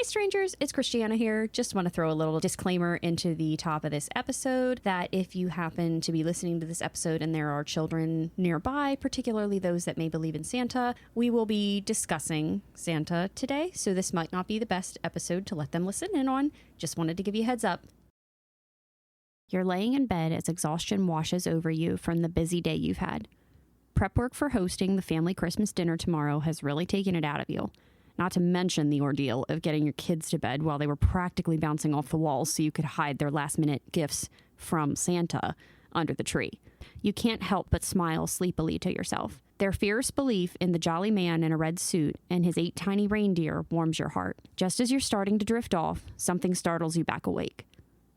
Hey strangers, it's Christiana here. Just want to throw a little disclaimer into the top of this episode that if you happen to be listening to this episode and there are children nearby, particularly those that may believe in Santa, we will be discussing Santa today, so this might not be the best episode to let them listen in on. Just wanted to give you a heads up. You're laying in bed as exhaustion washes over you from the busy day you've had. Prep work for hosting the family Christmas dinner tomorrow has really taken it out of you. Not to mention the ordeal of getting your kids to bed while they were practically bouncing off the walls so you could hide their last-minute gifts from Santa under the tree. You can't help but smile sleepily to yourself. Their fierce belief in the jolly man in a red suit and his 8 tiny reindeer warms your heart. Just as you're starting to drift off, something startles you back awake.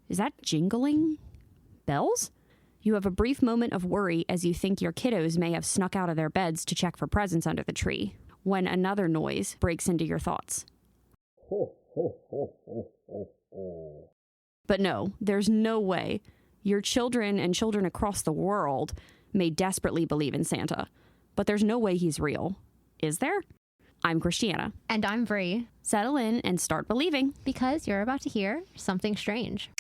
Is that jingling bells? You have a brief moment of worry as you think your kiddos may have snuck out of their beds to check for presents under the tree, when another noise breaks into your thoughts. But no, there's no way. Your children and children across the world may desperately believe in Santa, but there's no way he's real. Is there? I'm Christiana. And I'm Bree. Settle in and start believing. Because you're about to hear something strange.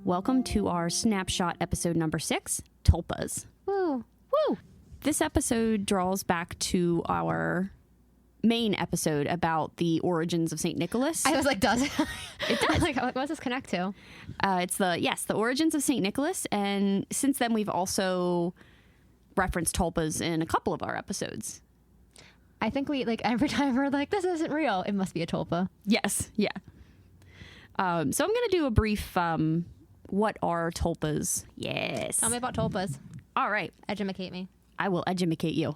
Welcome to our Snapshot episode number 6, Tulpas. Woo! Woo! This episode draws back to our main episode about the origins of St. Nicholas. I was like, does it? It does. Like, what does this connect to? It's the origins of St. Nicholas, and since then we've also referenced tulpas in a couple of our episodes. I think we, like, every time we're like, this isn't real, it must be a tulpa. Yes, yeah. So I'm going to do a brief, what are tulpas? Yes. Tell me about tulpas. All right. Educate me. I will educate you.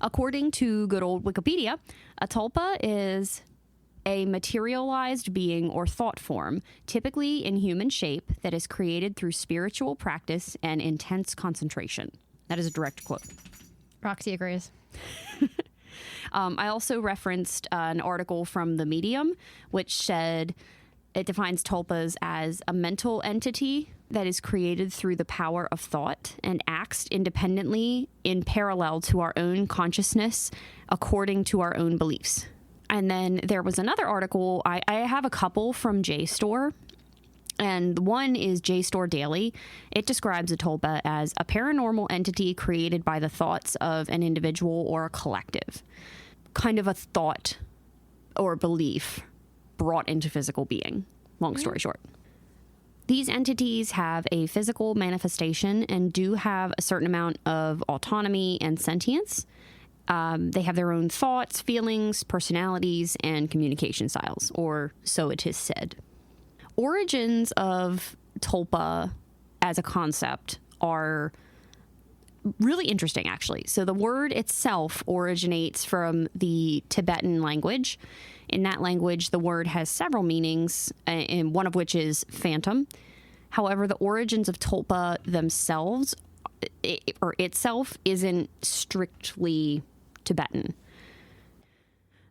According to good old Wikipedia, a tulpa is a materialized being or thought form, typically in human shape, that is created through spiritual practice and intense concentration. That is a direct quote. Roxy agrees. I also referenced an article from The Medium, which said it defines tulpas as a mental entity that is created through the power of thought and acts independently in parallel to our own consciousness according to our own beliefs. And then there was another article, I have a couple from JSTOR, and one is JSTOR Daily. It describes a tulpa as a paranormal entity created by the thoughts of an individual or a collective. Kind of a thought or belief brought into physical being. Long story short. These entities have a physical manifestation and do have a certain amount of autonomy and sentience. They have their own thoughts, feelings, personalities, and communication styles, or so it is said. Origins of tulpa as a concept are really interesting, actually. So the word itself originates from the Tibetan language. In that language, the word has several meanings, and one of which is phantom. However, the origins of tulpa themselves, or itself, isn't strictly Tibetan.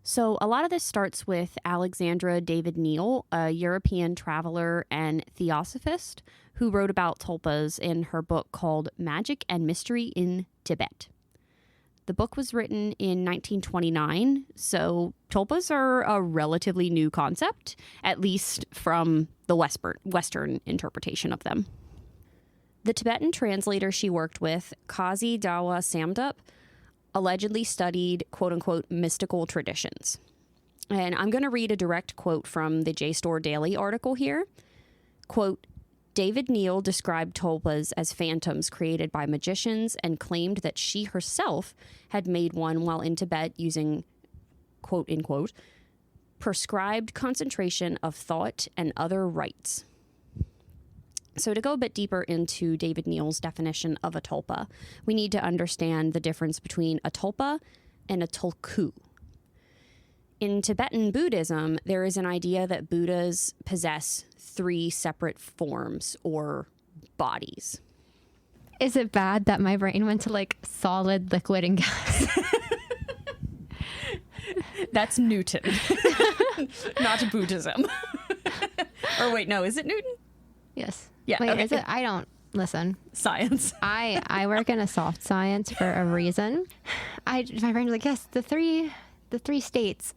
So a lot of this starts with Alexandra David Neal, a European traveler and theosophist who wrote about tulpas in her book called Magic and Mystery in Tibet. The book was written in 1929, so tulpas are a relatively new concept, at least from the Western interpretation of them. The Tibetan translator she worked with, Kazi Dawa Samdup, allegedly studied quote-unquote mystical traditions. And I'm going to read a direct quote from the JSTOR Daily article here. Quote, David Neal described tulpas as phantoms created by magicians and claimed that she herself had made one while in Tibet using, quote-unquote, prescribed concentration of thought and other rites. So to go a bit deeper into David Neal's definition of a tulpa, we need to understand the difference between a tulpa and a tulku. In Tibetan Buddhism, there is an idea that Buddhas possess 3 separate forms or bodies. Is it bad that my brain went to like solid, liquid, and gas? That's Newton, not Buddhism. Or wait, no, is it Newton? Yes. Yeah. Wait, okay. is it? I don't. Listen, science. I work in a soft science for a reason. My brain was like, yes, the three states.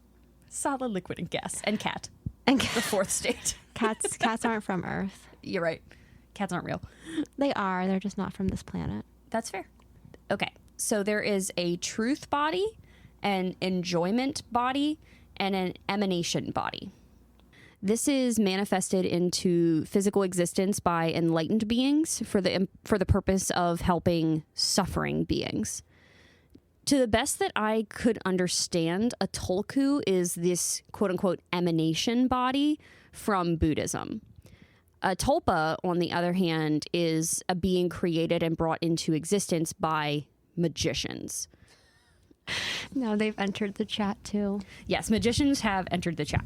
Solid, liquid, and gas. And cat. And The fourth state. cats aren't from Earth. You're right. Cats aren't real. They are. They're just not from this planet. That's fair. Okay. So there is a truth body, an enjoyment body, and an emanation body. This is manifested into physical existence by enlightened beings for the purpose of helping suffering beings. To the best that I could understand, a tulku is this quote-unquote emanation body from Buddhism. A tulpa, on the other hand, is a being created and brought into existence by magicians. Now they've entered the chat too. Yes, magicians have entered the chat.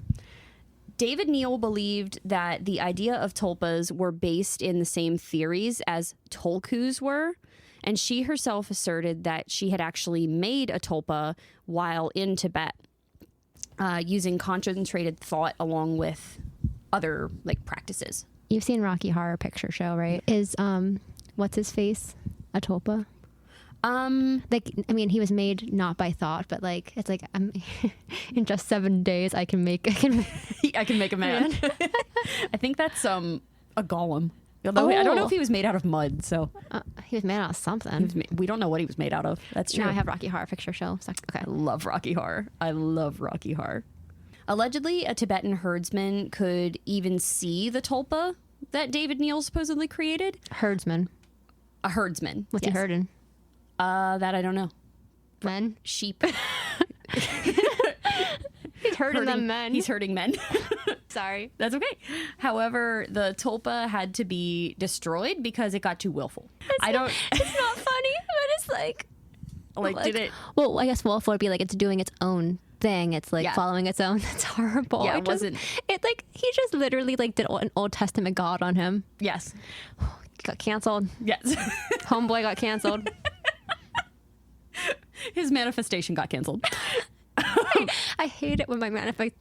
David Neal believed that the idea of tulpas were based in the same theories as tulkus were, and she herself asserted that she had actually made a tulpa while in Tibet, using concentrated thought along with other practices. You've seen Rocky Horror Picture Show, right? Is what's his face a tulpa? He was made not by thought, but it's like in just 7 days I can make a man. I think that's a golem. Although I don't know if he was made out of mud, so he was made out of something. We don't know what he was made out of. That's true. Now I have Rocky Horror Picture Show. So, okay. I love Rocky Horror. Allegedly, a Tibetan herdsman could even see the tulpa that David Neal supposedly created. Herdsman. A herdsman. What's he herding? That I don't know. Men? Sheep. He's herding them men. He's herding men. Sorry. That's okay. However, the tulpa had to be destroyed because it got too willful. It's not funny, but it's did it? Well, I guess willful would be it's doing its own thing. It's following its own. It's horrible. Yeah, it wasn't. He just literally did an Old Testament God on him. Yes. Got canceled. Yes. Homeboy got canceled. His manifestation got canceled. I hate it when my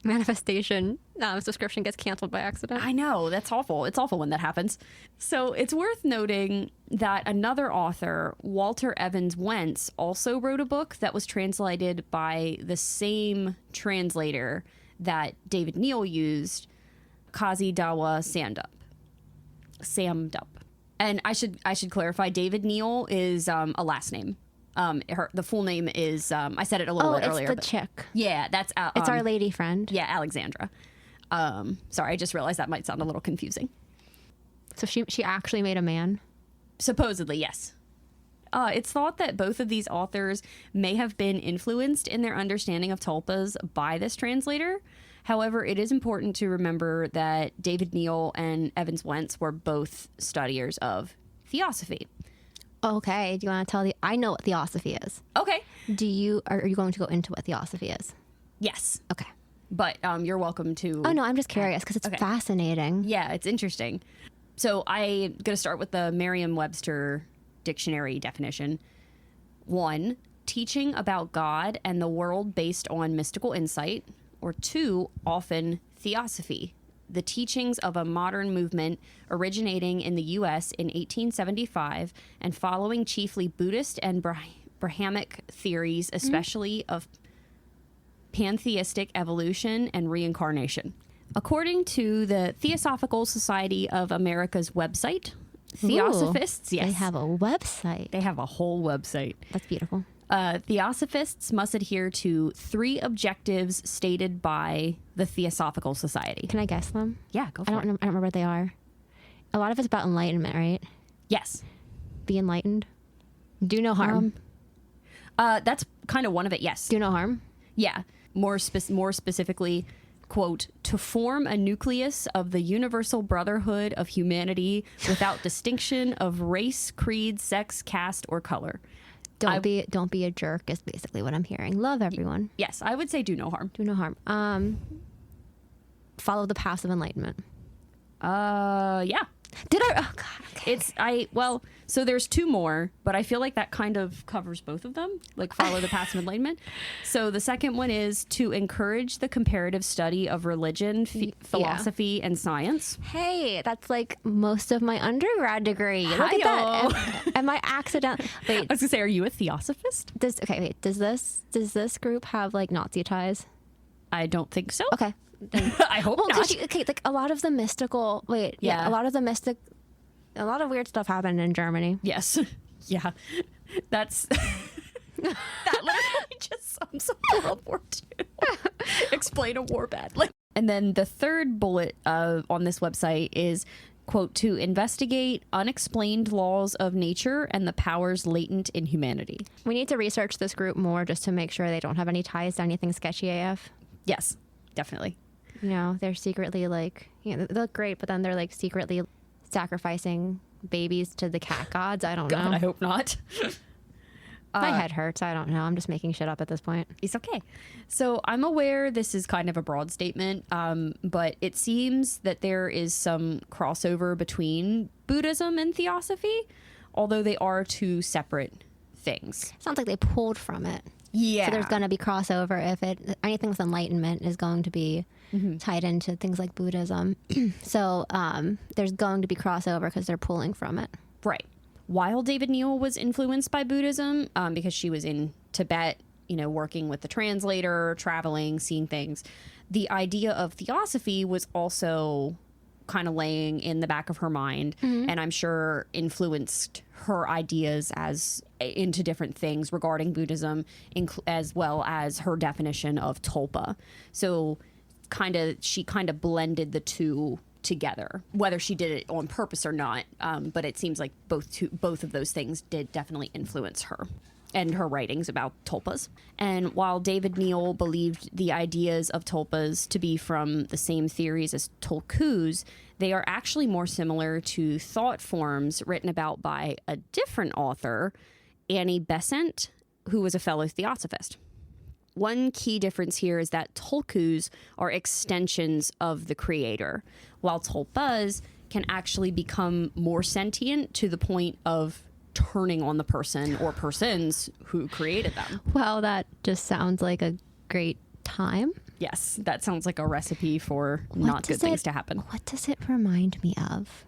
manifestation subscription gets canceled by accident. I know. That's awful. It's awful when that happens. So it's worth noting that another author, Walter Evans Wentz, also wrote a book that was translated by the same translator that David Neal used, Kazi Dawa Samdup. And I should clarify, David Neal is a last name. The full name is I said it a little bit earlier. It's the chick. Yeah, that's it's our lady friend. Yeah, Alexandra. Sorry, I just realized that might sound a little confusing. So she actually made a man? Supposedly, yes. It's thought that both of these authors may have been influenced in their understanding of tulpas by this translator. However, it is important to remember that David Neal and Evans Wentz were both studiers of theosophy. Okay. Do you want to tell I know what theosophy is. Okay. Are you going to go into what theosophy is? Yes. Okay. But you're welcome to. Oh no, I'm just curious because it's fascinating. Yeah, it's interesting. So I'm going to start with the Merriam-Webster dictionary definition. 1, teaching about God and the world based on mystical insight. Or 2, often theosophy, the teachings of a modern movement originating in the U.S. in 1875 and following chiefly Buddhist and Brahmanic theories, especially of pantheistic evolution and reincarnation. According to the Theosophical Society of America's website, theosophists, yes. They have a website. They have a whole website. That's beautiful. Theosophists must adhere to 3 objectives stated by the Theosophical Society. Can I guess them? Yeah, go for I it. don't remember what they are. A lot of it's about enlightenment, right? Yes. Be enlightened. Do no harm. That's kind of one of it, yes. Do no harm? Yeah. More specifically, quote, to form a nucleus of the universal brotherhood of humanity without distinction of race, creed, sex, caste, or color. Don't be a jerk is basically what I'm hearing. Love everyone. Yes, I would say do no harm. Do no harm. Follow the path of enlightenment. Yeah. Did I? Oh, God. Okay. So there's two more, but I feel like that kind of covers both of them, like follow the path of enlightenment. So the second one is to encourage the comparative study of religion, philosophy, and science. Hey, that's like most of my undergrad degree. Look at that. Am I accident? Wait, I was gonna say, are you a theosophist? Does this group have like Nazi ties? I don't think so. Okay. I hope not. Like a lot of the mystical. Wait, yeah, a lot of weird stuff happened in Germany. Yes. Yeah. That literally just sums up World War II. Explain a war badly. And then the third bullet on this website is, quote, to investigate unexplained laws of nature and the powers latent in humanity. We need to research this group more just to make sure they don't have any ties to anything sketchy AF. Yes, definitely. You know, they're secretly like, they look great, but then they're like secretly sacrificing babies to the cat gods. I don't know. I hope not. My head hurts. I don't know. I'm just making shit up at this point. It's okay. So I'm aware this is kind of a broad statement, but it seems that there is some crossover between Buddhism and theosophy, although they are two separate things. Sounds like they pulled from it. Yeah. So there's going to be crossover if anything with enlightenment is going to be tied into things like Buddhism. So there's going to be crossover because they're pulling from it. Right. While David Neal was influenced by Buddhism, because she was in Tibet, working with the translator, traveling, seeing things, the idea of theosophy was also kind of laying in the back of her mind, and I'm sure influenced her ideas into different things regarding Buddhism, as well as her definition of tulpa. So she kind of blended the two together, whether she did it on purpose or not, but it seems like both of those things did definitely influence her and her writings about tulpas. And while David Neal believed the ideas of tulpas to be from the same theories as tulkus, they are actually more similar to thought forms written about by a different author, Annie Besant, who was a fellow theosophist. One key difference here is that tulkus are extensions of the creator, while tulpas can actually become more sentient to the point of turning on the person or persons who created them. Well, that just sounds like a great time. Yes, that sounds like a recipe for not good things to happen. What does it remind me of?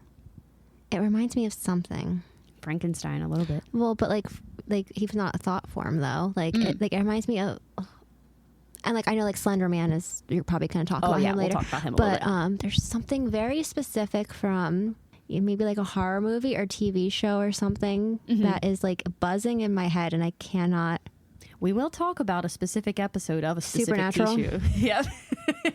It reminds me of something. Frankenstein, a little bit. Well, but like he's not a thought form though. It reminds me of, and like I know like Slender Man is, you're probably going to talk about him later. We'll talk about him a little bit. There's something very specific from maybe like a horror movie or TV show or something that is like buzzing in my head, and I cannot. We will talk about a specific episode of a specific Supernatural. issue. Yep.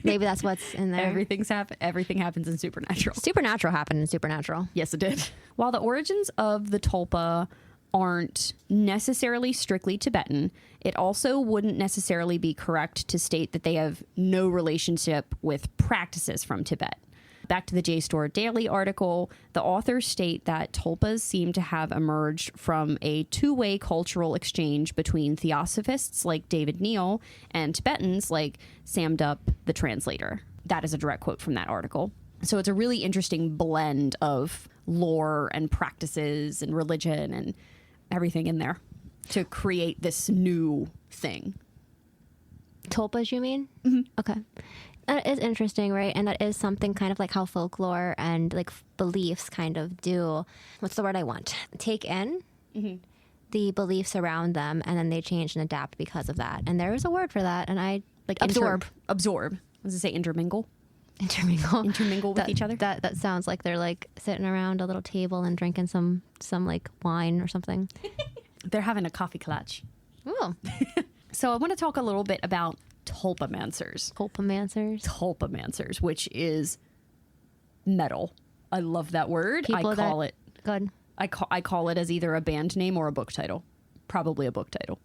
Maybe that's what's in there. Everything happens in Supernatural. Supernatural happened in Supernatural. Yes, it did. While the origins of the tulpa aren't necessarily strictly Tibetan, it also wouldn't necessarily be correct to state that they have no relationship with practices from Tibet. Back to the JSTOR Daily article, the authors state that tulpas seem to have emerged from a two-way cultural exchange between theosophists like David Neal and Tibetans like Samdup, the translator. That is a direct quote from that article. So it's a really interesting blend of lore and practices and religion and everything in there to create this new thing. Tulpas, you mean? Mm-hmm. Okay. That is interesting, right? And that is something kind of like how folklore and like beliefs kind of do. What's the word I want? Take in the beliefs around them, and then they change and adapt because of that. And there is a word for that, and I like absorb. Absorb. Does it say intermingle? Intermingle with each other. That sounds like they're like sitting around a little table and drinking some like wine or something. They're having a coffee clutch. Oh. So I want to talk a little bit about tulpamancers. Tulpamancers, which is metal. I love that word. Good. I call it as either a band name or a book title. Probably a book title.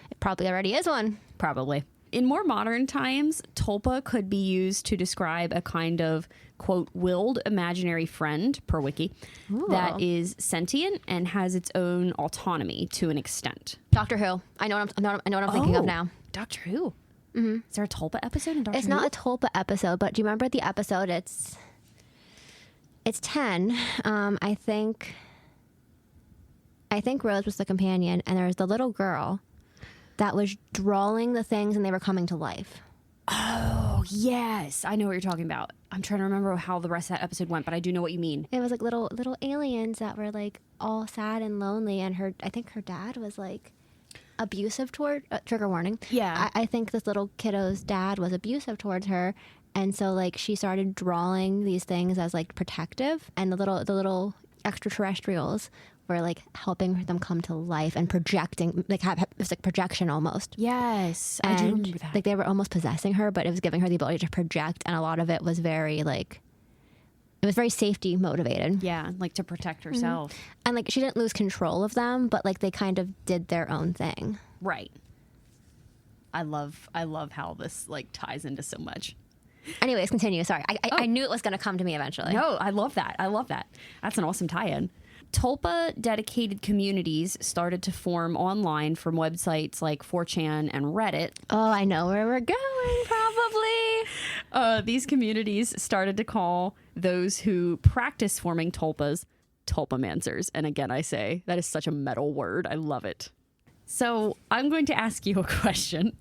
It probably already is one. Probably. In more modern times, tulpa could be used to describe a kind of, quote, willed imaginary friend, per wiki, that is sentient and has its own autonomy to an extent. Doctor Who. I know what I'm thinking of now. Doctor Who. Mm-hmm. Is there a tulpa episode in Doctor Who? It's not a tulpa episode, but do you remember the episode? It's It's 10. I think Rose was the companion, and there was the little girl that was drawing the things and they were coming to life. Oh, yes. I know what you're talking about. I'm trying to remember how the rest of that episode went, but I do know what you mean. It was like little aliens that were like all sad and lonely, and I think her dad was like abusive toward, trigger warning. Yeah. I think this little kiddo's dad was abusive towards her, and so like she started drawing these things as like protective, and the little extraterrestrials were like helping them come to life and projecting, like it was like projection almost. Yes, And I do remember that. like they were almost possessing her, but it was giving her the ability to project, and a lot of it was very like, it was very safety motivated. Yeah, like to protect herself. And like she didn't lose control of them, but like they kind of did their own thing. Right. I love how this like ties into so much. Anyways, continue. Sorry, I knew it was going to come to me eventually. No, I love that. That's an awesome tie-in. Tulpa dedicated communities started to form online from websites like 4chan and Reddit. Oh, I know where we're going, probably. These communities started to call those who practice forming tulpas tulpamancers. And again, I say that is such a metal word. I love it. So I'm going to ask you a question.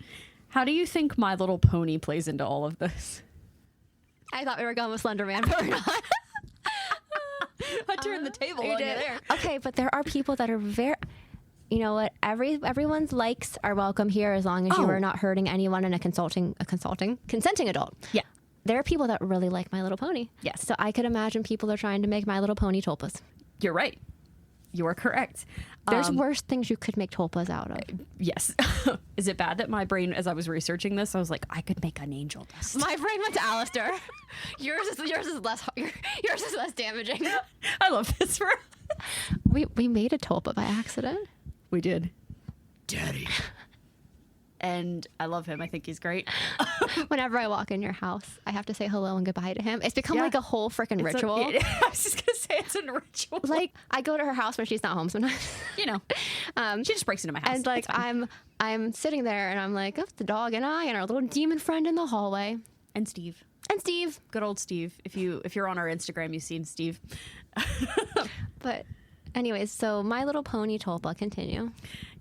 How do you think My Little Pony plays into all of this? I thought we were going with Slender Man, but we're not. I turned the table on you there. Okay, but there are people that are very, you know what? Everyone's likes are welcome here as long as you are not hurting anyone in a consenting adult. Yeah. There are people that really like My Little Pony. Yes. So I could imagine people are trying to make My Little Pony tulpas. You're right. You are correct. There's worse things you could make tulpas out of. Yes. Is it bad that my brain, as I was researching this, I was like, I could make an angel dust. My brain went to Alistair. yours is less damaging. I love this. We made a tulpa by accident. We did. Daddy. And I love him. I think he's great. Whenever I walk in your house, I have to say hello and goodbye to him. It's become like a whole freaking ritual. I was just going to say it's a ritual. Like, I go to her house when she's not home sometimes. You know, she just breaks into my house. And like, I'm sitting there and I'm like, oh, the dog and I and our little demon friend in the hallway. And Steve. Good old Steve. If you're on our Instagram, you've seen Steve. But anyways, so My Little Pony tulpa, continue.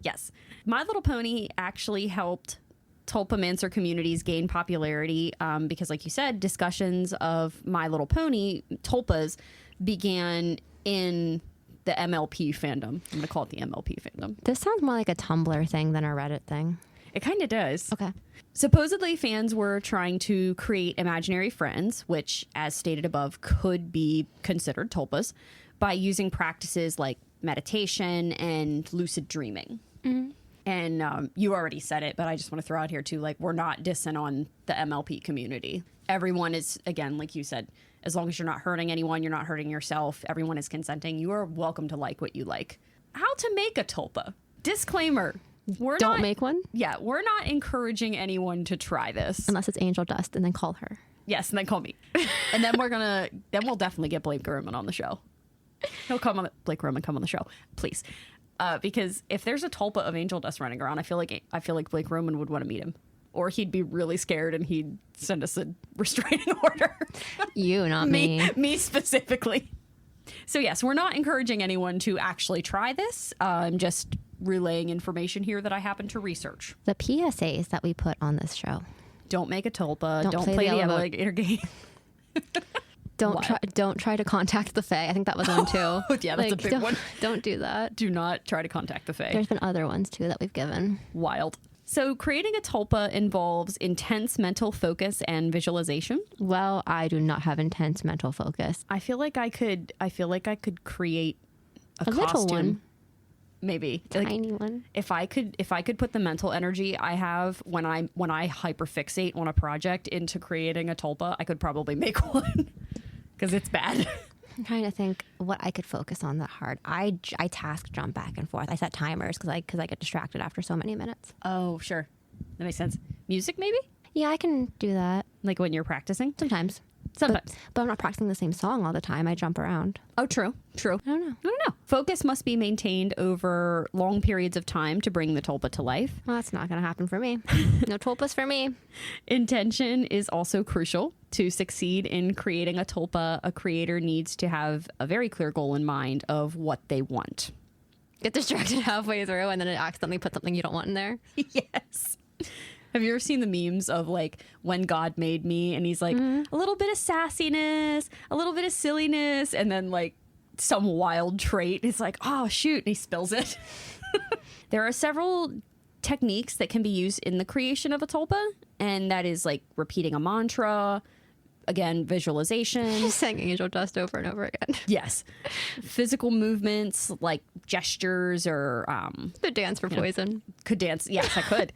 Yes. My Little Pony actually helped tulpamancer communities gain popularity because, like you said, discussions of My Little Pony tulpas began in the MLP fandom. I'm going to call it the MLP fandom. This sounds more like a Tumblr thing than a Reddit thing. It kind of does. Okay. Supposedly, fans were trying to create imaginary friends, which, as stated above, could be considered tulpas, by using practices like meditation and lucid dreaming. Mm-hmm. And you already said it, but I just want to throw out here too, like, we're not dissing on the MLP community. Everyone is, again, like you said, as long as you're not hurting anyone, you're not hurting yourself, everyone is consenting, you are welcome to like what you like. How to make a tulpa. Disclaimer. Don't make one? Yeah, we're not encouraging anyone to try this. Unless it's angel dust, and then call her. Yes, and then call me. And then we'll definitely get Blake Roman on the show. Blake Roman, come on the show, please. Because if there's a tulpa of angel dust running around, I feel like Blake Roman would want to meet him, or he'd be really scared and he'd send us a restraining order. You, not me. Me specifically. So yes, we're not encouraging anyone to actually try this. I'm just relaying information here that I happen to research. The PSAs that we put on this show: don't make a tulpa. Don't play the alligator game. Don't try to contact the Fae. I think that was one too. Yeah, that's a big one. Don't do that. Do not try to contact the Fae. There's been other ones too that we've given. Wild. So creating a tulpa involves intense mental focus and visualization. Well, I do not have intense mental focus. I feel like I could create a costume. Little one. Maybe Tiny one. If I could put the mental energy I have when I hyperfixate on a project into creating a tulpa, I could probably make one. Because it's bad. I'm trying to think what I could focus on that hard. I task jump back and forth. I set timers because I get distracted after so many minutes. Oh, sure. That makes sense. Music, maybe? Yeah, I can do that. Like when you're practicing? Sometimes. Sometimes. But I'm not practicing the same song all the time. I jump around. Oh, true. I don't know. Focus must be maintained over long periods of time to bring the tulpa to life. Well, that's not going to happen for me. No tulpas for me. Intention is also crucial. To succeed in creating a tulpa, a creator needs to have a very clear goal in mind of what they want. Get distracted halfway through and then it accidentally puts something you don't want in there. Yes. Have you ever seen the memes of like when God made me and he's like a little bit of sassiness, a little bit of silliness, and then like some wild trait. It's like, oh shoot, and he spills it. There are several techniques that can be used in the creation of a tulpa, and that is like repeating a mantra, again, visualization. Saying angel dust over and over again. Yes. Physical movements like gestures or The dance for poison. could dance. Yes, I could.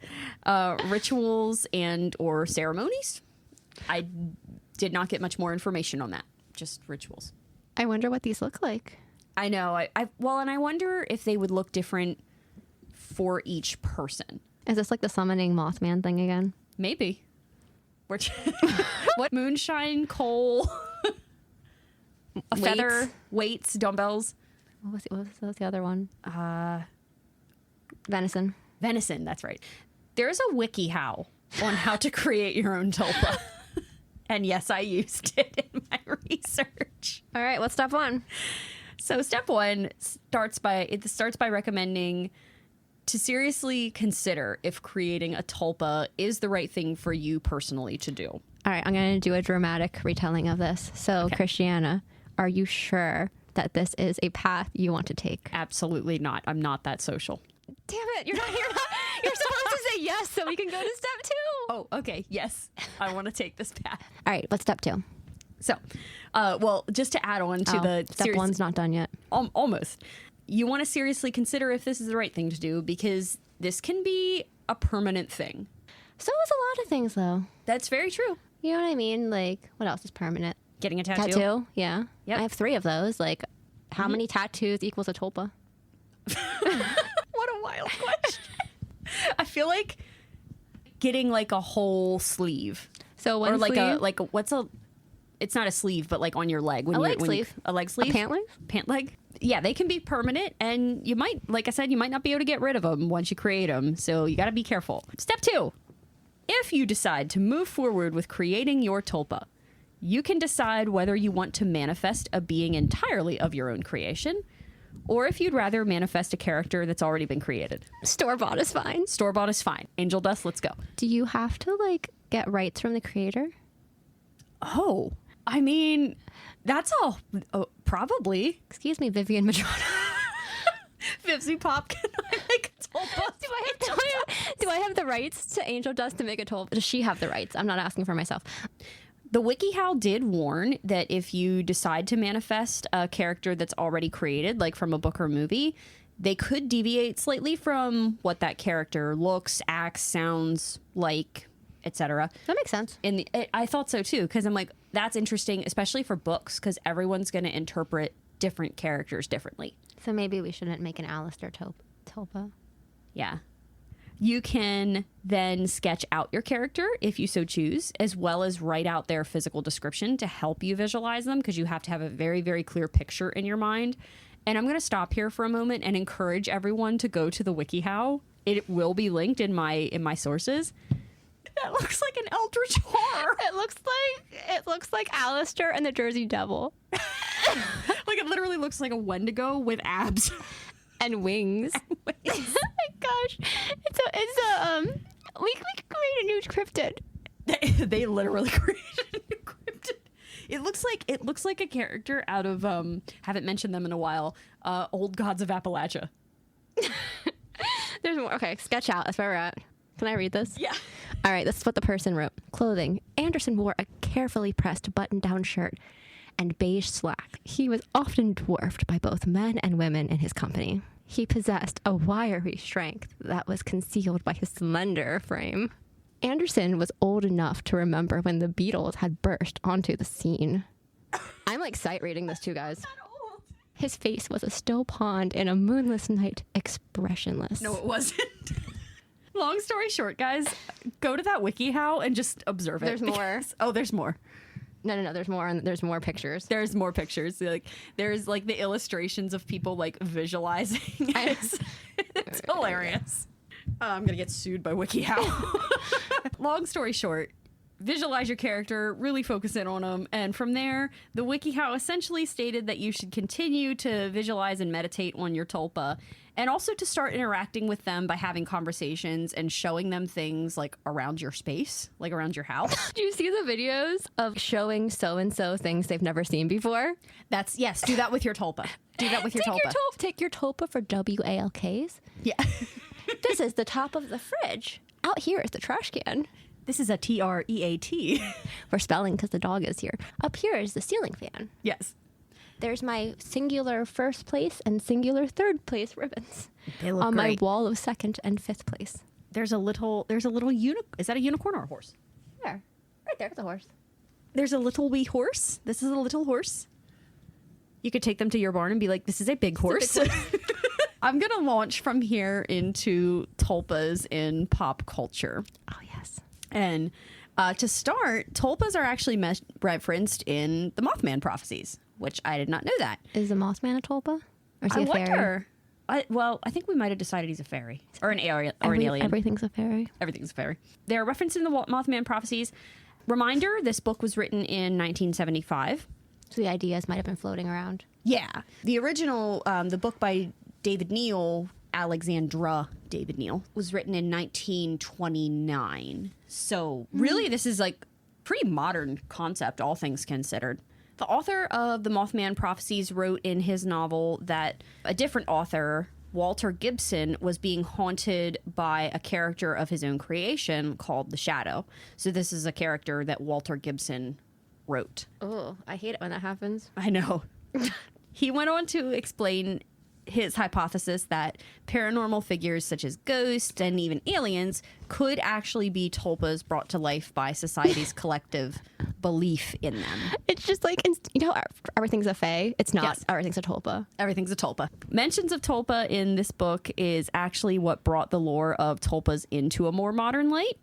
Rituals and or ceremonies. I did not get much more information on that. Just rituals. I wonder what these look like. I know. And I wonder if they would look different for each person. Is this like the summoning Mothman thing again? Maybe. Which what moonshine, coal, a feather, weights, dumbbells. What was the other one? Venison. Venison, that's right. There's a WikiHow on how to create your own tulpa. And yes, I used it in my research. All right, what's step one? So step one starts by recommending to seriously consider if creating a tulpa is the right thing for you personally to do. All right, I'm going to do a dramatic retelling of this. So, okay. Christiana, are you sure that this is a path you want to take? Absolutely not. I'm not that social. Damn it, you're supposed to say yes so we can go to step two. Oh, okay. Yes, I want to take this path. All right, what's step two? So, just to add on to step one's not done yet. Almost. You want to seriously consider if this is the right thing to do because this can be a permanent thing. So is a lot of things, though. That's very true. You know what I mean? Like, what else is permanent? Getting a tattoo. Tattoo, yeah. Yep. I have 3 of those. Like, how many tattoos equals a tulpa? What a wild question. I feel like getting like a whole sleeve. So one or like sleeve? it's not a sleeve, but like on your leg. A leg sleeve. A leg sleeve? A pant leg? Pant leg. Yeah, they can be permanent, and you might, like I said, you might not be able to get rid of them once you create them, so you got to be careful. Step 2. If you decide to move forward with creating your tulpa, you can decide whether you want to manifest a being entirely of your own creation, or if you'd rather manifest a character that's already been created. Store-bought is fine. Store-bought is fine. Angel dust, let's go. Do you have to, like, get rights from the creator? Oh, I mean, that's all. Oh, probably. Excuse me, Vivian Madrona. Vivsy Pop, can I make a tulpa? Do I have the rights to Angel Dust to make a tulpa? Does she have the rights? I'm not asking for myself. The WikiHow did warn that if you decide to manifest a character that's already created, like from a book or movie, they could deviate slightly from what that character looks, acts, sounds like, etc. That makes sense. I thought so too, because I'm like, that's interesting, especially for books, because everyone's going to interpret different characters differently. So maybe we shouldn't make an Alistair tulpa. Yeah. You can then sketch out your character if you so choose, as well as write out their physical description to help you visualize them, because you have to have a very, very clear picture in your mind. And I'm going to stop here for a moment and encourage everyone to go to the WikiHow. It will be linked in my sources. That looks like an eldritch horror. It looks like Alistair and the Jersey Devil. Like it literally looks like a Wendigo with abs and wings. Oh my gosh, we create a new cryptid. They literally created a new cryptid. It looks like a character out of haven't mentioned them in a while. Old Gods of Appalachia. There's more. Okay, sketch out. That's where we're at. Can I read this? Yeah. All right, this is what the person wrote. Clothing. Anderson wore a carefully pressed button-down shirt and beige slack. He was often dwarfed by both men and women in his company. He possessed a wiry strength that was concealed by his slender frame. Anderson was old enough to remember when the Beatles had burst onto the scene. I'm like sight reading this too, guys. His face was a still pond in a moonless night, expressionless. No, it wasn't. Long story short, guys, go to that WikiHow and just observe it. There's more. Oh, there's more. No. There's more. There's more pictures. There's more pictures. Like there's like the illustrations of people like visualizing. It's hilarious. I'm gonna get sued by WikiHow. Long story short, visualize your character, really focus in on them, and from there, the WikiHow essentially stated that you should continue to visualize and meditate on your tulpa, and also to start interacting with them by having conversations and showing them things like around your space, like around your house. Do you see the videos of showing so-and-so things they've never seen before? Yes, do that with your tulpa. Do that with your tulpa. Take your tulpa for WALKs. Yeah. This is the top of the fridge. Out here is the trash can. This is a TREAT. We're spelling because the dog is here. Up here is the ceiling fan. Yes. There's my singular first place and singular third place ribbons They look on great. my wall of second and fifth place. There's a little is that a unicorn or a horse? There. Right there, the horse. There's a little wee horse. This is a little horse. You could take them to your barn and be like, this is a big horse. I'm going to launch from here into tulpas in pop culture. Oh, yes. And to start, tulpas are actually referenced in the Mothman prophecies, which I did not know that. Is the Mothman a tulpa? Or is he a fairy? Wonder. I think we might have decided he's a fairy or an alien. Everything's a fairy. Everything's a fairy. They're referenced in the Mothman prophecies. Reminder, this book was written in 1975. So the ideas might have been floating around. Yeah. The original, the book by David Neal, Alexandra David Neal, was written in 1929. So really, this is like pretty modern concept, all things considered. The author of the Mothman prophecies wrote in his novel that a different author, Walter Gibson, was being haunted by a character of his own creation called the Shadow. So this is a character that Walter Gibson wrote. Oh, I hate it when that happens. I know. He went on to explain his hypothesis that paranormal figures such as ghosts and even aliens could actually be tulpas brought to life by society's collective belief in them. It's just like, you know, everything's a fae. It's not. Yes. Everything's a tulpa. Everything's a tulpa. Mentions of tulpa in this book is actually what brought the lore of tulpas into a more modern light.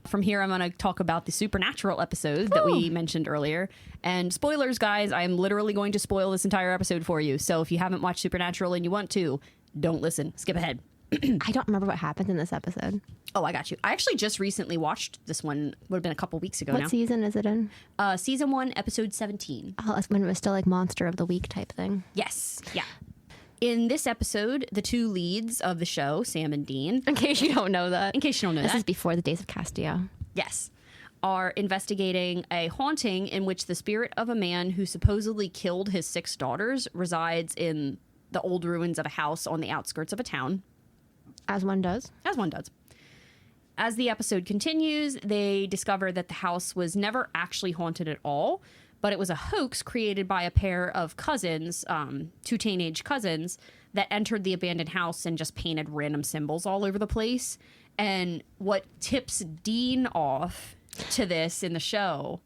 From here, I'm going to talk about the supernatural episode that we mentioned earlier. And spoilers, guys, I'm literally going to spoil this entire episode for you. So if you haven't watched Supernatural and you want to, don't listen. Skip ahead. I don't remember what happened in this episode. Oh, I got you. I actually just recently watched this one. Would have been a couple weeks ago now. What season is it in? Season 1, episode 17. Oh, that's when it was still like Monster of the Week type thing. Yes. Yeah. In this episode, the two leads of the show, Sam and Dean. In case you don't know that. This is before the days of Castillo. Yes. Are investigating a haunting in which the spirit of a man who supposedly killed his 6 daughters resides in the old ruins of a house on the outskirts of a town. As one does. As one does. As the episode continues, they discover that the house was never actually haunted at all, but it was a hoax created by a pair of cousins, 2 teenage cousins, that entered the abandoned house and just painted random symbols all over the place. And what tips Dean off to this in the show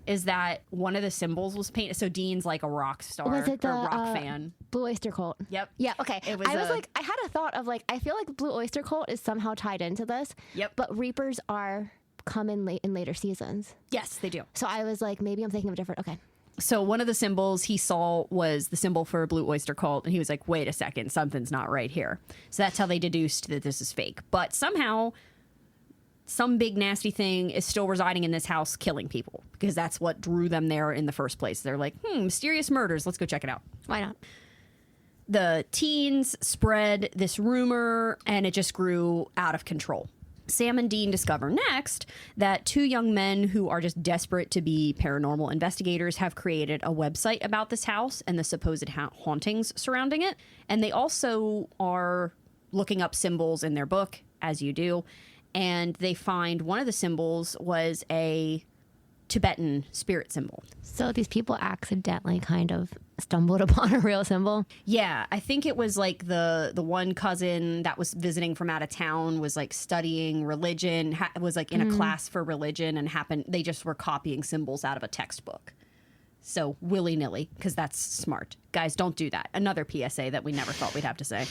is that one of the symbols was painted. So Dean's like a rock star or rock fan. Blue Oyster Cult. Yep. Yeah, okay. I had a thought of like, I feel like Blue Oyster Cult is somehow tied into this. Yep. But Reapers are come in late in later seasons. Yes, they do. So I was like, maybe I'm thinking of a different. Okay. So one of the symbols he saw was the symbol for a Blue Oyster Cult, and he was like, wait a second, something's not right here. So that's how they deduced that this is fake. But somehow, some big nasty thing is still residing in this house killing people, because that's what drew them there in the first place. They're like, mysterious murders, let's go check it out. Why not? The teens spread this rumor, and it just grew out of control. Sam and Dean discover next that 2 young men who are just desperate to be paranormal investigators have created a website about this house and the supposed hauntings surrounding it. And they also are looking up symbols in their book, as you do. And they find one of the symbols was a Tibetan spirit symbol. So these people accidentally kind of stumbled upon a real symbol. Yeah, I think it was like the one cousin that was visiting from out of town was like studying religion, was like in a class for religion, and they just were copying symbols out of a textbook. So willy-nilly, because that's smart. Guys, don't do that. Another PSA that we never thought we'd have to say.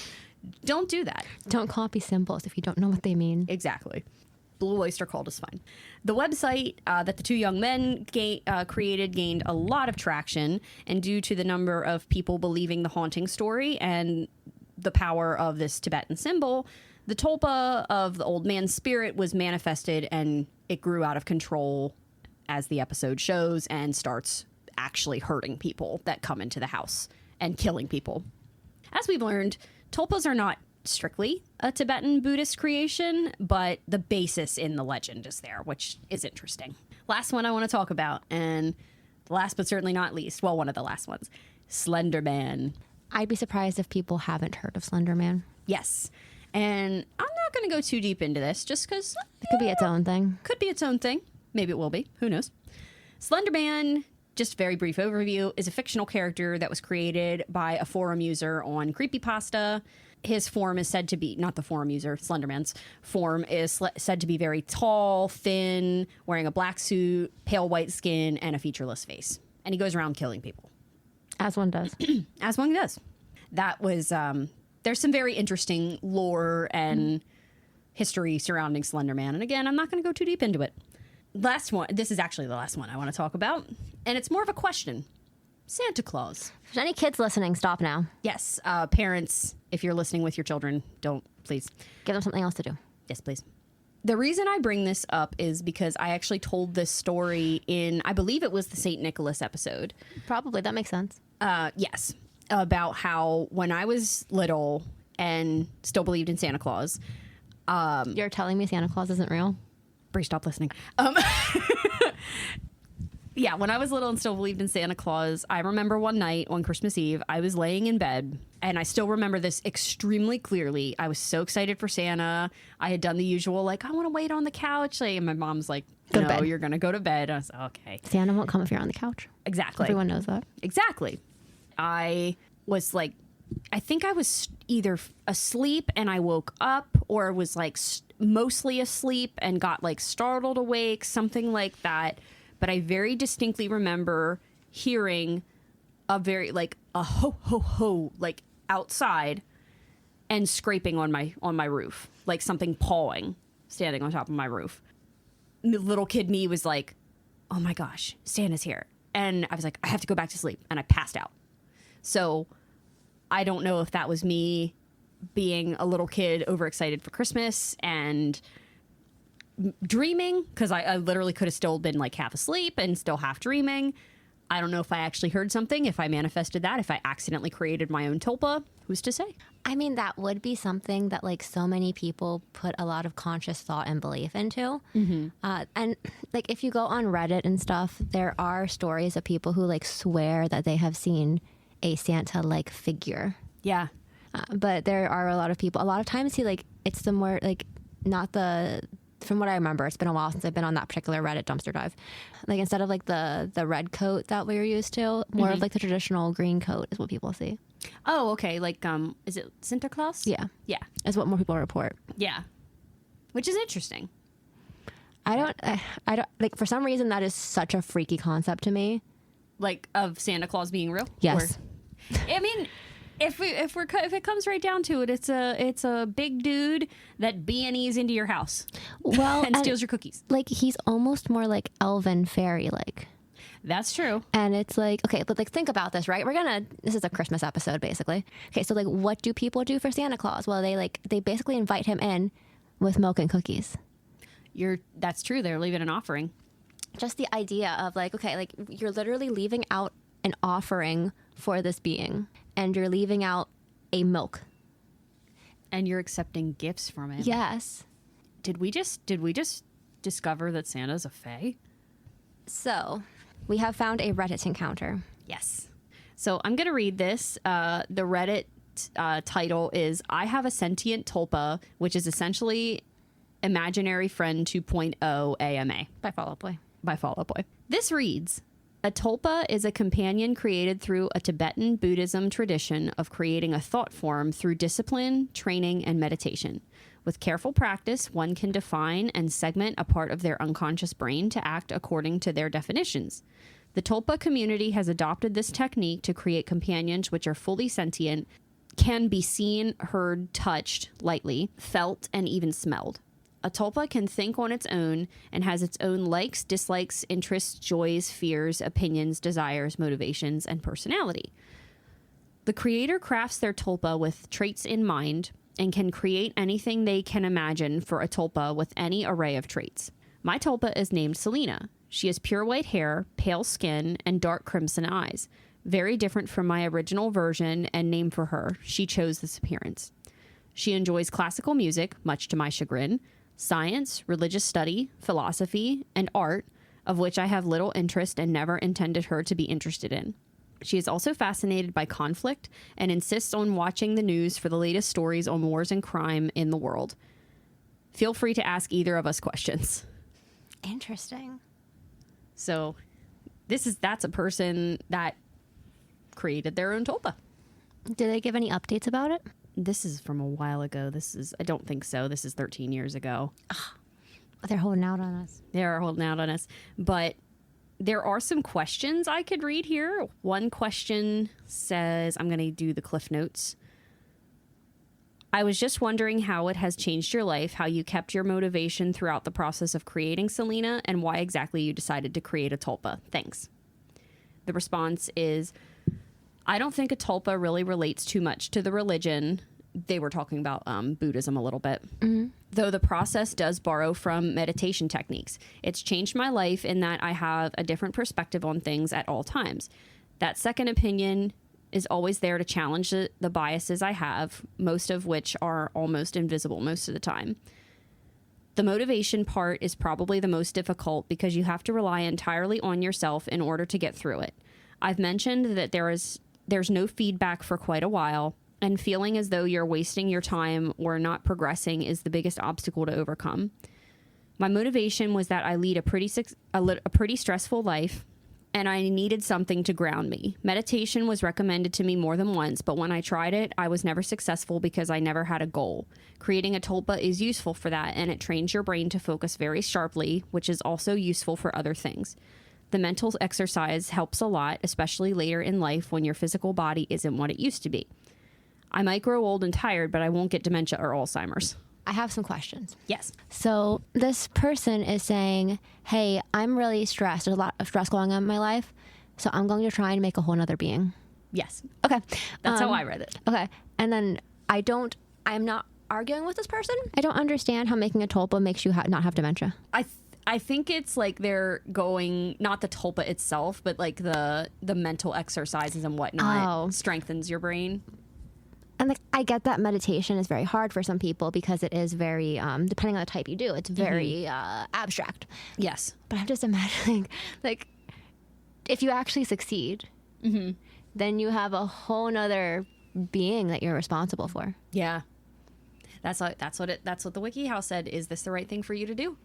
Don't do that. Don't copy symbols if you don't know what they mean. Exactly. Blue Oyster Cult is fine. The website that the two young men created gained a lot of traction, and due to the number of people believing the haunting story and the power of this Tibetan symbol, the tulpa of the old man's spirit was manifested, and it grew out of control as the episode shows and starts actually hurting people that come into the house and killing people. As we've learned, tulpas are not strictly a Tibetan Buddhist creation, but the basis in the legend is there, which is interesting. Last one I want to talk about, and last but certainly not least, well, one of the last ones, Slender Man. I'd be surprised if people haven't heard of Slender Man. Yes. And I'm not going to go too deep into this just because It could be its own thing. Could be its own thing. Maybe it will be. Who knows? Slender Man, just very brief overview, is a fictional character that was created by a forum user on Creepypasta. His form is said to be, not the forum user, Slenderman's form is said to be very tall, thin, wearing a black suit, pale white skin, and a featureless face. And he goes around killing people. As one does. As one does. That was, there's some very interesting lore and history surrounding Slender Man. And again, I'm not going to go too deep into it. Last one, this is actually the last one I want to talk about. And it's more of a question. Santa Claus. If there's any kids listening, stop now. Yes, parents, if you're listening with your children, don't, please. Give them something else to do. Yes, please. The reason I bring this up is because I actually told this story in, I believe it was the St. Nicholas episode. Probably. That makes sense. Yes, about how when I was little and still believed in Santa Claus. You're telling me Santa Claus isn't real? Bree, stop listening. Yeah, when I was little and still believed in Santa Claus, I remember one night on Christmas Eve, I was laying in bed, and I still remember this extremely clearly. I was so excited for Santa. I had done the usual, like, I want to wait on the couch. And my mom's like, Go to no, bed. you're going to go to bed. I was like, okay. Santa won't come if you're on the couch. Exactly. Everyone knows that. Exactly. I was like, I think I was either asleep and I woke up, or was like mostly asleep and got like startled awake, something like that. But I very distinctly remember hearing a very, like, a ho, ho, ho, like, outside and scraping on my roof. Like something pawing, standing on top of my roof. The little kid me was like, oh my gosh, Santa's here. And I was like, I have to go back to sleep. And I passed out. So I don't know if that was me being a little kid overexcited for Christmas and dreaming, because I literally could have still been like half asleep and still half dreaming. I don't know if I actually heard something, if I manifested that, if I accidentally created my own tulpa. Who's to say? I mean, that would be something that like so many people put a lot of conscious thought and belief into. And like if you go on Reddit and stuff, there are stories of people who like swear that they have seen a Santa-like figure. Yeah. But there are a lot of people, a lot of times he like, it's the more like, not the, from what I remember, it's been a while since I've been on that particular Reddit dumpster dive. Like instead of like the red coat that we were used to, more of like the traditional green coat is what people see. Oh, okay. Like, is it Santa Claus? Yeah. Yeah. Is what more people report. Yeah. Which is interesting. I don't like, for some reason that is such a freaky concept to me. Like of Santa Claus being real? Yes. Or, I mean, if it comes right down to it, it's a big dude that B&Es into your house. Well, and steals your cookies. Like he's almost more like elven fairy like. That's true. And it's like, okay, but like think about this, right? This is a Christmas episode basically. Okay, so like what do people do for Santa Claus? Well, they basically invite him in with milk and cookies. That's true. They're leaving an offering. Just the idea of like, okay, like you're literally leaving out an offering for this being, and you're leaving out a milk. And you're accepting gifts from it. Yes. Did we just discover that Santa's a fae? So, we have found a Reddit encounter. Yes. So I'm going to read this. The Reddit title is, I have a sentient tulpa, which is essentially Imaginary Friend 2.0 AMA. By Fall Out Boy. By Fall Out Boy. This reads, a tulpa is a companion created through a Tibetan Buddhism tradition of creating a thought form through discipline, training, and meditation. With careful practice, one can define and segment a part of their unconscious brain to act according to their definitions. The tulpa community has adopted this technique to create companions which are fully sentient, can be seen, heard, touched lightly, felt, and even smelled. A A tulpa can think on its own and has its own likes, dislikes, interests, joys, fears, opinions, desires, motivations, and personality. The creator crafts their tulpa with traits in mind and can create anything they can imagine for a tulpa with any array of traits. My tulpa is named Selena. She has pure white hair, pale skin, and dark crimson eyes. Very different from my original version and name for her. She chose this appearance. She enjoys classical music, much to my chagrin, science, religious study, philosophy, and art, of which I have little interest and never intended her to be interested in. She is also fascinated by conflict and insists on watching the news for the latest stories on wars and crime in the world. Feel free to ask either of us questions. Interesting. So that's a person that created their own tulpa. Did they give any updates about it? This is from a while ago. I don't think so. This is 13 years ago. They're holding out on us. They are holding out on us. But there are some questions I could read here. One question says, I'm going to do the Cliff Notes. I was just wondering how it has changed your life, how you kept your motivation throughout the process of creating Selena, and why exactly you decided to create a tulpa. Thanks. The response is, I don't think a tulpa really relates too much to the religion. They were talking about Buddhism a little bit. Mm-hmm. Though the process does borrow from meditation techniques. It's changed my life in that I have a different perspective on things at all times. That second opinion is always there to challenge the biases I have, most of which are almost invisible most of the time. The motivation part is probably the most difficult because you have to rely entirely on yourself in order to get through it. I've mentioned that there's no feedback for quite a while, and feeling as though you're wasting your time or not progressing is the biggest obstacle to overcome. My motivation was that I lead a pretty stressful life, and I needed something to ground me. Meditation was recommended to me more than once, but when I tried it, I was never successful because I never had a goal. Creating a tulpa is useful for that, and it trains your brain to focus very sharply, which is also useful for other things. The mental exercise helps a lot, especially later in life when your physical body isn't what it used to be. I might grow old and tired, but I won't get dementia or Alzheimer's. I have some questions. Yes. So this person is saying, hey, I'm really stressed. There's a lot of stress going on in my life. So I'm going to try and make a whole nother being. Yes. Okay. That's how I read it. Okay. And then I'm not arguing with this person. I don't understand how making a tulpa makes you not have dementia. I think it's like they're going, not the tulpa itself, but like the mental exercises and whatnot strengthens your brain. And like, I get that meditation is very hard for some people because it is very, depending on the type you do, it's very abstract. Yes. But I'm just imagining, like, if you actually succeed, then you have a whole nother being that you're responsible for. Yeah. That's what the WikiHow said. Is this the right thing for you to do?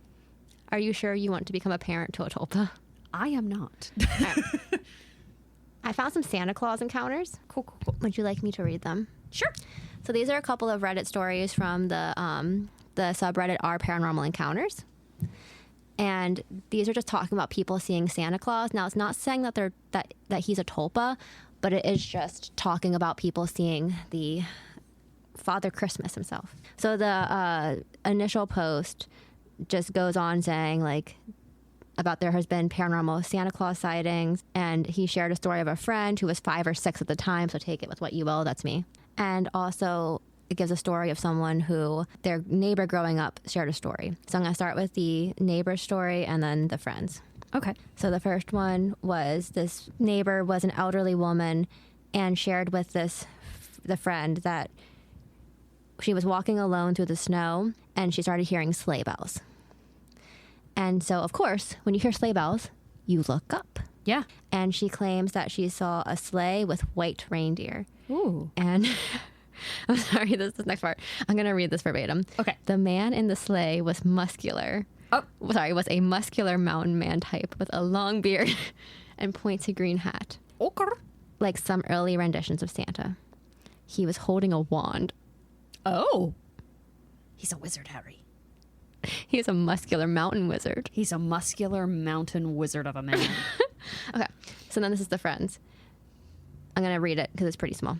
Are you sure you want to become a parent to a tulpa? I am not. I found some Santa Claus encounters. Cool. Would you like me to read them? Sure. So these are a couple of Reddit stories from the subreddit r Paranormal Encounters. And these are just talking about people seeing Santa Claus. Now, it's not saying that that he's a tulpa, but it is just talking about people seeing the Father Christmas himself. So the initial post just goes on saying, like, about there has been paranormal Santa Claus sightings, and he shared a story of a friend who was 5 or 6 at the time, so take it with what you will, that's me. And also, it gives a story of someone who their neighbor growing up shared a story. So I'm going to start with the neighbor story and then the friends. Okay. So the first one was this neighbor was an elderly woman and shared with the friend that she was walking alone through the snow and she started hearing sleigh bells. And so, of course, when you hear sleigh bells, you look up. Yeah. And she claims that she saw a sleigh with white reindeer. Ooh. And I'm sorry, this is the next part. I'm going to read this verbatim. Okay. The man in the sleigh was muscular. Was a muscular mountain man type with a long beard and pointy green hat. Okay. Like some early renditions of Santa. He was holding a wand. Oh. He's a wizard, Harry. He's a muscular mountain wizard. He's a muscular mountain wizard of a man. Okay, so then this is the friends. I'm going to read it because it's pretty small.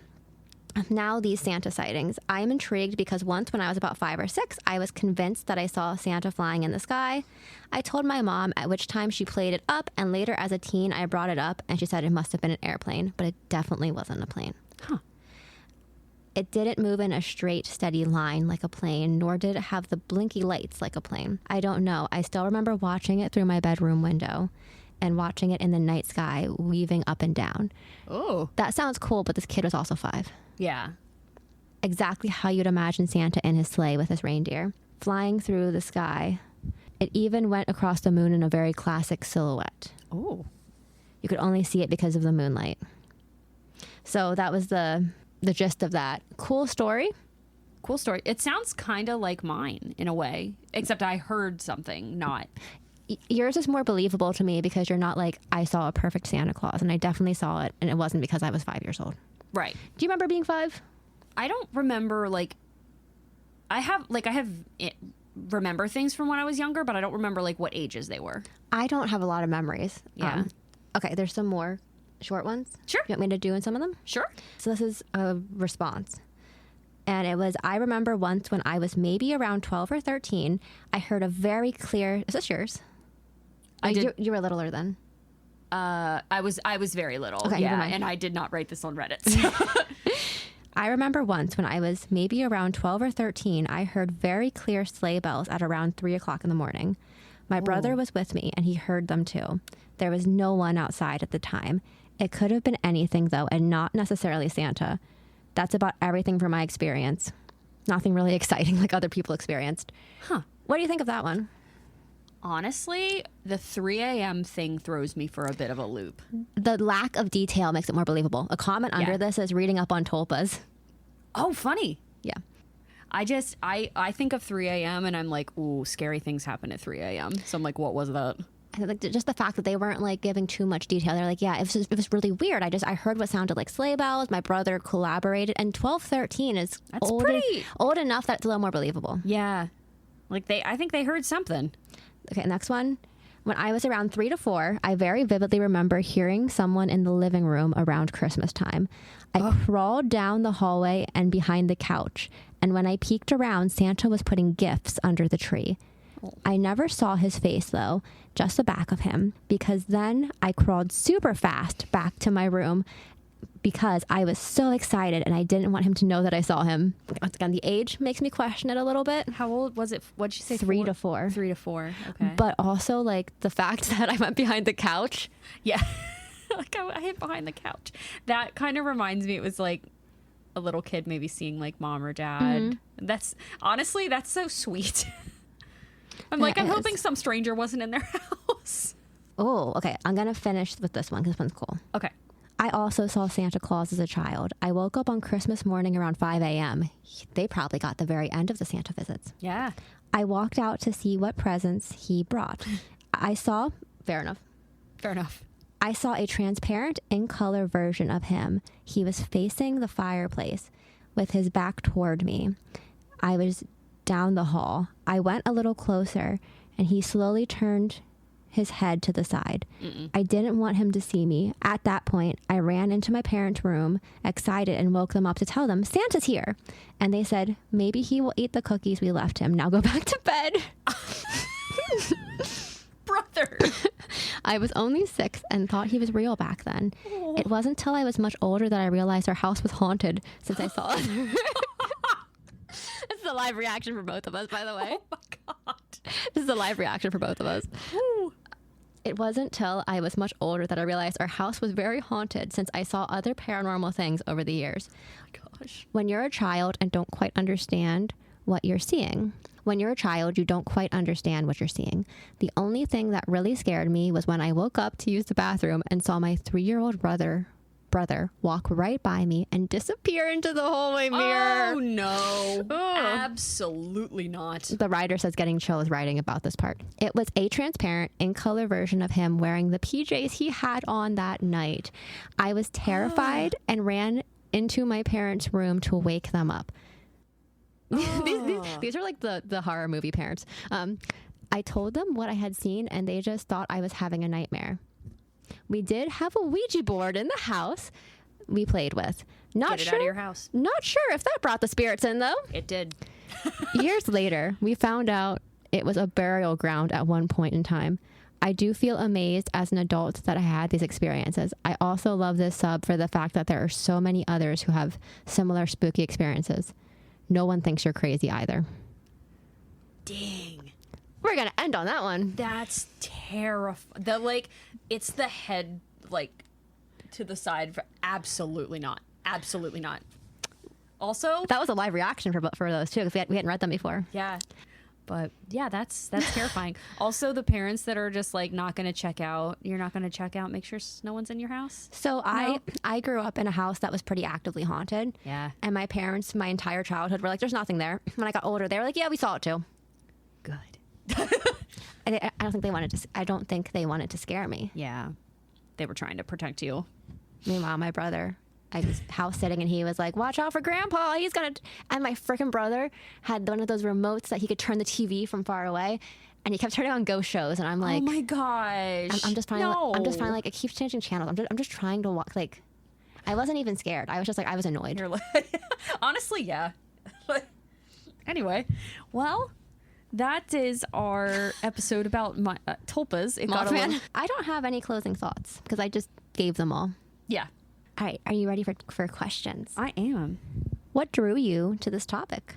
Now these Santa sightings. I am intrigued because once when I was about 5 or 6, I was convinced that I saw Santa flying in the sky. I told my mom, at which time she played it up, and later as a teen I brought it up and she said it must have been an airplane, but it definitely wasn't a plane. Huh. It didn't move in a straight, steady line like a plane, nor did it have the blinky lights like a plane. I don't know. I still remember watching it through my bedroom window and watching it in the night sky, weaving up and down. Oh. That sounds cool, but this kid was also 5. Yeah. Exactly how you'd imagine Santa in his sleigh with his reindeer, flying through the sky. It even went across the moon in a very classic silhouette. Oh. You could only see it because of the moonlight. So that was the gist of that. Cool story. Cool story. It sounds kind of like mine in a way, except I heard something, not. Yours is more believable to me because you're not like, I saw a perfect Santa Claus, and I definitely saw it, and it wasn't because I was 5 years old. Right. Do you remember being 5? I don't remember, like, remember things from when I was younger, but I don't remember, like, what ages they were. I don't have a lot of memories. Yeah. Okay, there's some more short ones. Sure. You want me to do in some of them? Sure. So this is a response. And it was, I remember once when I was maybe around 12 or 13, I heard a very clear, is this yours? I did. You were littler then. I was very little. Okay, never mind. And I did not write this on Reddit. So. I remember once when I was maybe around 12 or 13, I heard very clear sleigh bells at around 3 o'clock in the morning. My brother was with me and he heard them too. There was no one outside at the time. It could have been anything though, and not necessarily Santa. That's about everything from my experience. Nothing really exciting like other people experienced. Huh. What do you think of that one? Honestly, the 3 a.m. thing throws me for a bit of a loop. The lack of detail makes it more believable. A comment under this is reading up on tulpas. Oh, funny. Yeah. I think of 3 a.m. and I'm like, ooh, scary things happen at 3 a.m. So I'm like, what was that? I like just the fact that they weren't like giving too much detail. They're like, yeah, it was really weird. I heard what sounded like sleigh bells. My brother collaborated, and 12, 13 is old enough that it's a little more believable. Yeah. Like I think they heard something. Okay, next one. When I was around 3 to 4, I very vividly remember hearing someone in the living room around Christmas time. I crawled down the hallway and behind the couch, and when I peeked around, Santa was putting gifts under the tree. I never saw his face, though, just the back of him, because then I crawled super fast back to my room because I was so excited and I didn't want him to know that I saw him. Once again, the age makes me question it a little bit. How old was it? What'd you say? 3 to 4. 3 to 4. Okay. But also, like, the fact that I went behind the couch. Yeah. Like, I hid behind the couch. That kind of reminds me, it was like a little kid maybe seeing, like, mom or dad. That's, honestly, that's so sweet. I'm hoping some stranger wasn't in their house. Oh, okay. I'm going to finish with this one because this one's cool. Okay. I also saw Santa Claus as a child. I woke up on Christmas morning around 5 a.m. They probably got the very end of the Santa visits. Yeah. I walked out to see what presents he brought. I saw, fair enough. I saw a transparent in color version of him. He was facing the fireplace with his back toward me. I was down the hall. I went a little closer and he slowly turned his head to the side. I didn't want him to see me. At that point, I ran into my parents' room, excited, and woke them up to tell them, Santa's here. And they said, maybe he will eat the cookies we left him. Now go back to bed. Brother. I was only 6 and thought he was real back then. Aww. It wasn't until I was much older that I realized our house was haunted since I saw it. This is a live reaction for both of us, by the way. Oh my God. This is a live reaction for both of us. Ooh. It wasn't till I was much older that I realized our house was very haunted since I saw other paranormal things over the years. Oh my gosh. When you're a child and don't quite understand what you're seeing. When you're a child, you don't quite understand what you're seeing. The only thing that really scared me was when I woke up to use the bathroom and saw my 3-year-old brother walk right by me and disappear into the hallway mirror. Oh, no. Absolutely not. The writer says getting chills writing about this part. It was a transparent, in-color version of him wearing the PJs he had on that night. I was terrified and ran into my parents' room to wake them up. These are like the horror movie parents. I told them what I had seen, and they just thought I was having a nightmare. We did have a Ouija board in the house we played with. Get it out of your house. Not sure if that brought the spirits in, though. It did. Years later, we found out it was a burial ground at one point in time. I do feel amazed as an adult that I had these experiences. I also love this sub for the fact that there are so many others who have similar spooky experiences. No one thinks you're crazy either. Dang. We're going to end on that one. That's terrifying. It's the head, to the side. Absolutely not. Absolutely not. Also, that was a live reaction for those, too, because we hadn't read them before. Yeah. But yeah, that's terrifying. Also, the parents that are just not going to check out. You're not going to check out. Make sure no one's in your house. So I grew up in a house that was pretty actively haunted. Yeah. And my parents, my entire childhood, were like, "There's nothing there." When I got older, they were like, "Yeah, we saw it too." Good. I don't think they wanted to. I don't think they wanted to scare me. Yeah. They were trying to protect you. Meanwhile, my brother, I was house sitting and he was like, "Watch out for Grandpa. He's gonna." And my freaking brother had one of those remotes that he could turn the TV from far away, and he kept turning on ghost shows. And I'm like, "Oh my gosh!" I'm just trying. No. I'm just trying. It keeps changing channels. I'm just trying to walk. I wasn't even scared. I was just I was annoyed. You're honestly, yeah. Anyway, well, that is our episode about my tulpas. Mothman. I don't have any closing thoughts because I just gave them all. Yeah. All right, are you ready for questions? I am. What drew you to this topic?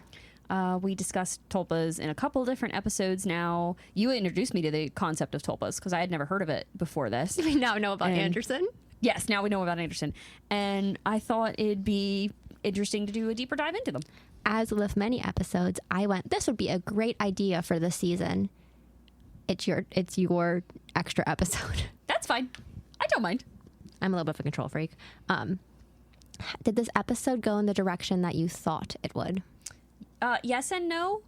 We discussed tulpas in a couple different episodes now. You introduced me to the concept of tulpas because I had never heard of it before this. We now know about Anderson. Yes, now we know about Anderson. And I thought it'd be interesting to do a deeper dive into them. As with many episodes, I went, this would be a great idea for this season. It's your extra episode. That's fine. I don't mind. I'm a little bit of a control freak. Did this episode go in the direction that you thought it would? Yes and no.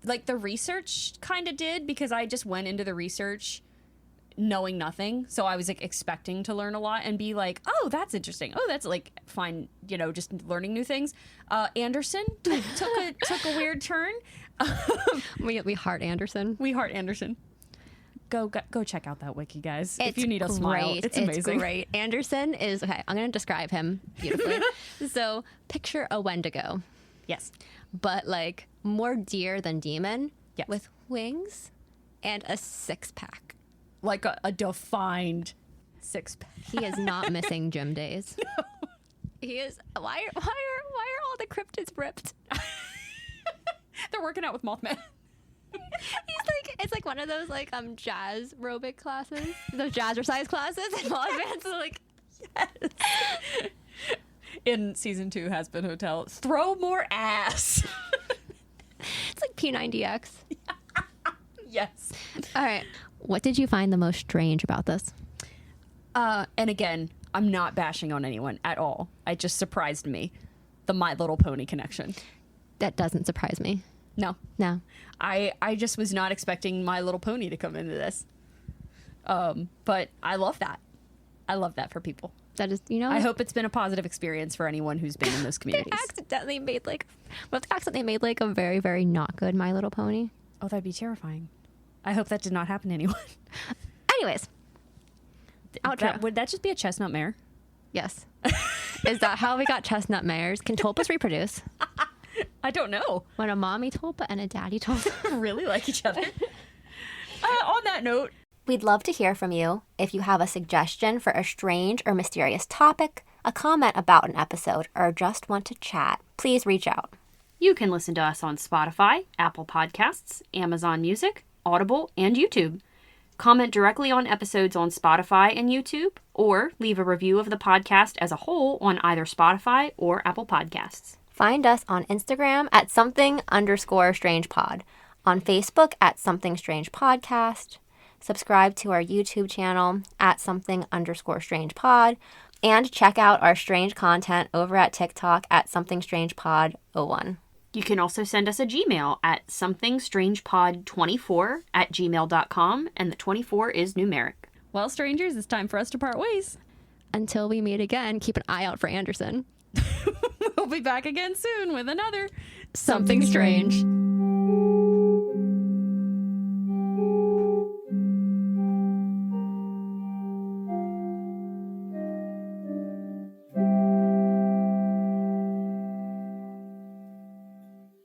The research kind of did because I just went into the research knowing nothing. So I was expecting to learn a lot and be like, oh, that's interesting. Oh, that's fine. Just learning new things. Anderson took a weird turn. We heart Anderson. We heart Anderson. Go check out that wiki, guys. It's if you need a smile, it's amazing. It's great. Anderson is, okay, I'm going to describe him beautifully. So picture a Wendigo. Yes. But more deer than demon. Yes. With wings and a six-pack. Like a defined six-pack. He is not missing gym days. No. He is. Why are all the cryptids ripped? They're working out with Mothman. It's one of those jazz aerobic classes, those jazzercise classes, and Mothman's yes. In season 2, Has Been Hotel, throw more ass. It's like P90X. Yes. All right. What did you find the most strange about this? And again, I'm not bashing on anyone at all. It just surprised me. The My Little Pony connection. That doesn't surprise me. No. I just was not expecting My Little Pony to come into this. But I love that. I love that for people. That is, I hope it's been a positive experience for anyone who's been in those communities. They accidentally made a very, very not good My Little Pony? Oh, that'd be terrifying. I hope that did not happen to anyone. Anyways. Outro. Would that just be a chestnut mare? Yes. Is that how we got chestnut mares? Can tulpas reproduce? I don't know. When a mommy tulpa and a daddy tulpa really like each other. On that note, we'd love to hear from you. If you have a suggestion for a strange or mysterious topic, a comment about an episode, or just want to chat, please reach out. You can listen to us on Spotify, Apple Podcasts, Amazon Music, Audible, and YouTube. Comment directly on episodes on Spotify and YouTube, or leave a review of the podcast as a whole on either Spotify or Apple Podcasts. Find us on Instagram at something_strangepod, on Facebook at Something Strange Podcast, subscribe to our YouTube channel at something_strangepod, and check out our strange content over at TikTok at somethingstrangepod01. You can also send us a Gmail at somethingstrangepod24@gmail.com, and the 24 is numeric. Well, strangers, it's time for us to part ways. Until we meet again, keep an eye out for Anderson. We'll be back again soon with another Something Strange.